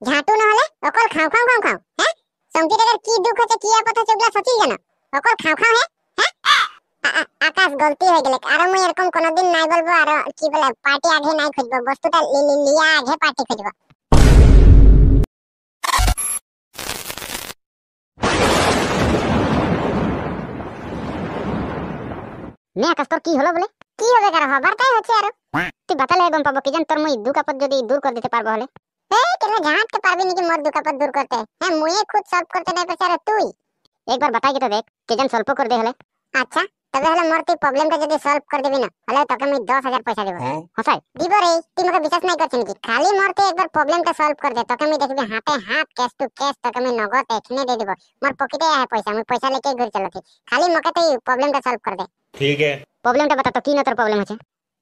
ঝাঁটু নহলে অকল খাও খাও খাও খাও হ্যাঁ সংকি টাকার কি দুঃখ হচ্ছে কি আপদ হচ্ছে ওগুলা সচিল জানো অকল খাও খাও হ্যাঁ আকাশ গলতি হয়ে গেলে আর মুই এরকম কোনদিন নাই বলবো আর কি বলে পার্টি আগে নাই খুঁজবো বস্তুটা লিয়া আগে পার্টি খুঁজবো। নে আকাশ তোর কি হলো বলে কি হবে কার হবার তাই হচ্ছে আর তুই বাতালে গম পাবো কি জান তোর মুই দুঃখ আপদ যদি দূর করে দিতে পারবো হলে এই কেন জানতে পারবি নাকি মোর দুঃখ আপদ দূর করতে হ্যাঁ মুই খুদ সলভ করতে নাই পারছি আর তুই একবার বাতাই তো দেখ কে জান সলভ করে দে হলে আচ্ছা তবে হলে মোর তুই প্রবলেমটা যদি সলভ করে দিবি না হলে তোকে আমি 10,000 পয়সা দেব হসাই দিব রে তুই আমাকে বিশ্বাস নাই করছিস নাকি খালি মোর তুই একবার প্রবলেমটা সলভ করে দে তোকে আমি দেখবি হাতে হাত ক্যাশ টু ক্যাশ তোকে আমি নগদ এখানে দিয়ে দেব মোর পকেটে আছে পয়সা আমি পয়সা লেকে ঘুরে চলছি খালি মোকে তুই প্রবলেমটা সলভ করে দে ঠিক है প্রবলেমটা बता तो কি না তোর প্রবলেম আছে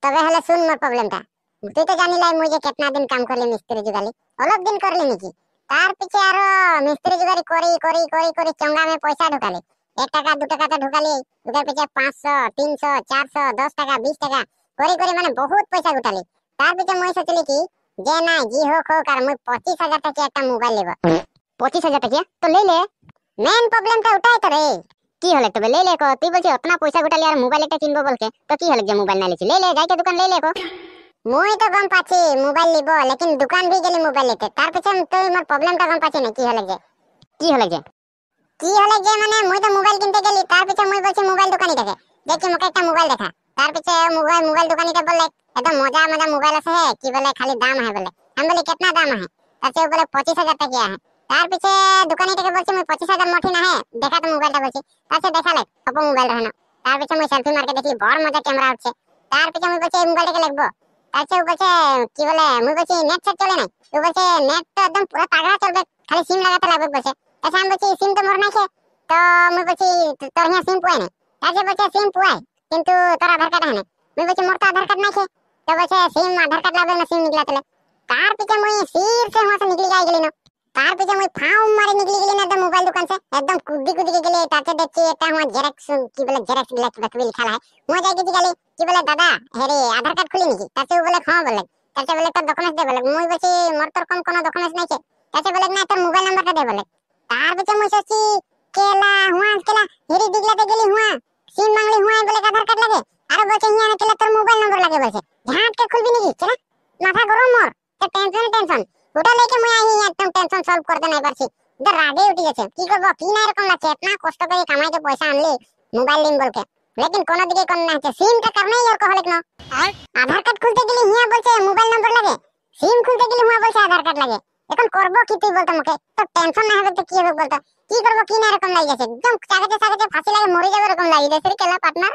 তবে হলে শুন মোর প্রবলেমটা তুই তো জানিলাই মুই যে কেতনা দিন কাম করলি মিস্ত্রি জুগালি অলপ দিন করলি নাকি তার পিছে আরো মিস্ত্রি জুগালি করি চঙ্গা মে পয়সা ঢুকালি 1 টাকা 2 টাকা তো ঢুকালি ওটার পিছে 500 300 400 10 টাকা 20 টাকা করি মানে বহুত পয়সা গুটালি তার পিছে মুই সোচলি কি যে না জি হোক আর মুই 25,000 টাকা একটা মোবাইল নেব 25,000 টাকা তো ले ले মেন প্রবলেমটা ওটাই তো রে কি হলে তবে ले ले को তুই বলছিস অতনা পয়সা গুটালি আর মোবাইল একটা কিনবো বলকে তো কি হলে যে মোবাইল না লিছি ले যাইকে দোকান ले को মুই তো গম পাচ্ছি মোবাইল নিব লেকিন দোকান ভি গেলি মোবাইল নিতে তার পিছনে তুই মোর প্রবলেমটা গম পাচ্ছিস না কি হলে যে মানে মুই তো মোবাইল কিনতে গেলি তার পিছনে মুই বলছি মোবাইল দোকানি থেকে দেখি মোকে একটা মোবাইল দেখা তার পিছনে মোবাইল দোকানিটা বললে একদম মজা মোবাইল আছে है কি বলে খালি দাম है बोले हम बोले कितना दाम है তারপরে বলে 25,000 টাকা है তার পিছে দোকানিটাকে বলছি মুই 25,000 মঠি না है দেখা তো মোবাইলটা বলছি তারপরে দেখালে অপো মোবাইল रहना তার পিছে মুই সেলফি মার के দেখি বড় মজা ক্যামেরা আছে তার পিছে মুই বলছি এই মোবাইলটাকে লাগবো তারপরে বলছে কি বলে মুই বলছি নেট সেট চলে না ও বলছে নেট তো একদম পুরো তাগড়া চলবে খালি সিম লাগাতে লাগবে বলছে আচ্ছা আমি বলছি সিম তো মোর নাই তো মুই বলছি তোর হিয়া সিম পুয়াই না তারপরে বলছে সিম পুয়াই কিন্তু তোর আধার কার্ড है মুই বলছি মোর তো আধার কার্ড নাই তো বলছে সিম আধার কার্ড লাগবে না সিম নিকলাতে তার পিছে মুই সির से वहां से निकली গেলি না তার পিছে মুই ফাউ মারি নিকলি গেলি না একদম মোবাইল দোকান से একদম কুদি के গেলি তাতে দেখছি এটা আমার জেরক্স কি বলে জেরক্স লাগবে লিখা है মুই যাই গেছি গেলি কি বলে দাদা হেরে আধার কার্ড খুলি নাকি তাতে বলে হ্যাঁ বলে তাতে বলে তোর ডকুমেন্টস দে বলে মুই বলছি মোর তোর কোনো ডকুমেন্টস নাই তাতে বলে না তোর মোবাইল নাম্বারটা দে বলে তার পিছে মুই সচি কেলা হেরি দিগলাতে গেলি হুয়া সিম মাংলি হুয়া বলে আধার কার্ড লাগে আর বলছে হিয়া না কেলা তোর মোবাইল নাম্বার লাগে বলছে ঝাট কে খুলবি নাকি কেলা মাথা গরম মোর তো টেনশন ওটা লেকে মুই আই একদম টেনশন সলভ করতে নাই পারছি ইধর রাগে উঠে গেছে কি করব কি না এরকম লাগছে এতনা কষ্ট করে কামাই के পয়সা আনলি মোবাইল লিম বলকে लेकिन কোন দিকে কোন না আছে সিম টা করনেই আর কহলে কেন আধার কার্ড খুলতে গেলি হিয়া বলছে মোবাইল নাম্বার লাগে সিম খুলতে গেলি হুয়া বলছে আধার কার্ড লাগে এখন করব কি তুই বলতো মুকে তো টেনশন না হবে তো কি হবে বলতো কি করব কি না এরকম লাগি গেছে একদম চাগাতে ফাঁসি লাগে মরে যাবে এরকম লাগি গেছে কেলা পার্টনার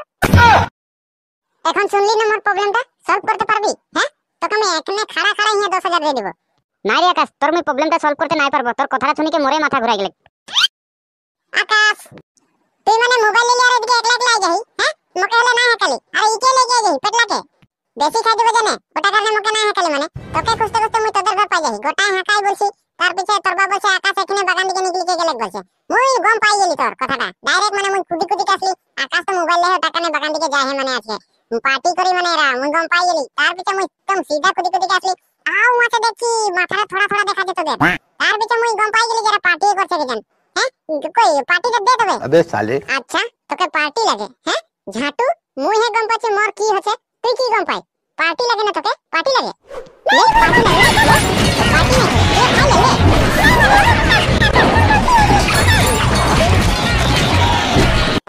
এখন শুনলি না মোর প্রবলেমটা সলভ করতে পারবি হ্যাঁ তোকে আমি এখানে খাড়া হিয়া 10,000 দিয়ে দেব নাই রে আকাশ তোর আমি প্রবলেমটা সলভ করতে নাই পারবো তোর কথাটা শুনি কে মরে মাথা ঘুরাই গেল আকাশ তুই মানে মোবাইল লিয়ে আর এদিকে একলা আই যাই হ্যাঁ মকে হলে না হাকালি আর ইকে লেগে যাই পেটলাকে বেশি খাই দেব জানে ওটা কারণে মকে না হাকালি মানে তোকে খুঁজতে মুই তোদের ঘর পাই যাই গোটাই হাকাই বলছি তার পিছে তোর বাবা বলছে আকাশ এখানে বাগান দিকে নিকলি গেলে বলছে মুই গম পাই গেলি তোর কথাটা ডাইরেক্ট মানে মুই কুদি কাছলি আকাশ তো মোবাইল লেহে টাকা নে বাগান দিকে যায় মানে আছে পার্টি করি মানে এরা মুই গম পাই গেলি তার পিছে মুই একদম সিধা কুদি কাছলি আও মাথা দেখি মাথাটা থোড়া দেখা যেত তোদের তার পিছে মুই গম পাই গেলি যারা পার্টি করছে কেন হ্যাঁ কই পার্টিটা দে তবে अबे साले আচ্ছা তোকে পার্টি লাগে হ্যাঁ ঝাটু মুই হে গম পাচ্ছি মোর কি হচ্ছে তুই কি গম পাই পার্টি লাগে না তোকে পার্টি লাগে লে পার্টি লাগে পার্টি লাগে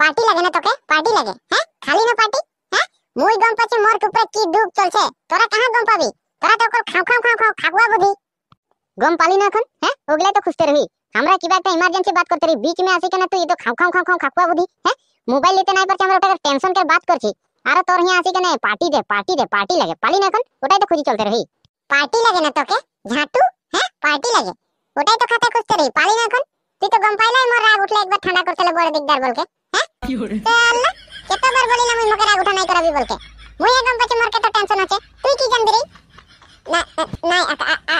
পার্টি লাগে না তোকে পার্টি লাগে হ্যাঁ খালি না পার্টি হ্যাঁ মুই গম পাচ্ছি মোর উপরে কি দুঃখ চলছে তোরা কাহা গম পাবি তোরা তো কল খাও খাগুয়া বুদ্ধি গম পালি না এখন হ্যাঁ ওগুলাই তো খুঁজতে রবি আমরা কিবা একটা ইমার্জেন্সি बात করতে রি बीच में আসি কেন তুই তো খাও খাগুয়া বুদ্ধি হ্যাঁ মোবাইল নিতে নাই পারছি আমরা ওটা টেনশন কে बात করছি আর তোর হিয়া আসি কেন পার্টি লাগে পালি না এখন ওটাই তো খুঁজি চলতে রহি পার্টি লাগে না তোকে ঝাটু হ্যাঁ পার্টি লাগে ওটাই তো খাতা খুঁজতে রহি পালি না এখন তুই তো গম পাইলাই মোর রাগ উঠলে একবার ঠান্ডা করতে বড় দিকদার বলকে হ্যাঁ কি হরে আল্লাহ কতবার বলিলাম মুই মকে রাগ উঠা নাই করাবি বলকে মুই একদম পাচ্ছি মোর কত টেনশন আছে তুই কি জানবি রে না নাই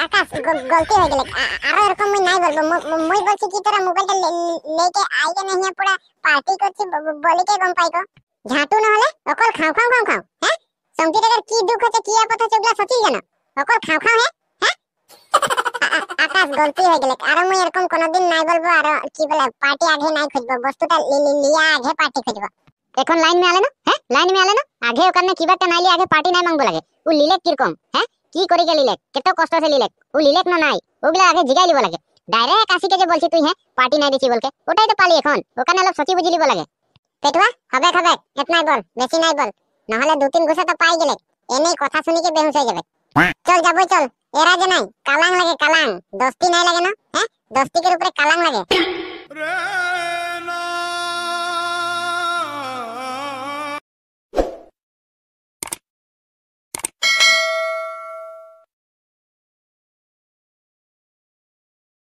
আকাশ গলতি হয়ে গেল আর এরকম মুই নাই বলবো মুই বলছি কি তোরা মোবাইলটা লেকে আইগে না পুরা পার্টি করছি বলি কে গম পাইকো ঝাটু না হলে অকল খাও হ্যাঁ সংকি টাকার কি দুঃখ হচ্ছে কি আপদ হচ্ছে ওগুলা সচিল জানো অকল খাও হ্যাঁ আকাশ গলতি হয়ে গেলে আর মুই এরকম কোনদিন নাই বলবো আর কি বলে পার্টি আগে নাই খুঁজবো বস্তুটা লিয়া আগে পার্টি খুঁজবো এখন লাইন মে আলে না হ্যাঁ লাইন মে আলে না আগে ওখানে কিবাটা নাইলে আগে পার্টি নাই মাংবো লাগে ও লিলেক কিরকম হ্যাঁ কি করি গে লিলেক কত কষ্ট আছে লিলেক ও লিলেক না নাই ওগুলা আগে জিগাই লিব লাগে ডাইরেক্ট আসিকে যে বলছি তুই হ্যাঁ পার্টি নাই দিছি বলকে ওটাই তো পালি এখন ওখানে অলপ সচি বুঝি লিব লাগে পেটুয়া হবে হবে এতনাই বল বেশি নাই বল নাহলে দু তিন ঘুষা তো পাই গেলে এনেই কথা শুনি কি বেহুশ হয়ে যাবে চল যাবো চল এরা যে নাই কালাং লাগে কালাং দস্তি নাই লাগে না হ্যাঁ দস্তিকের উপরে কালাং লাগে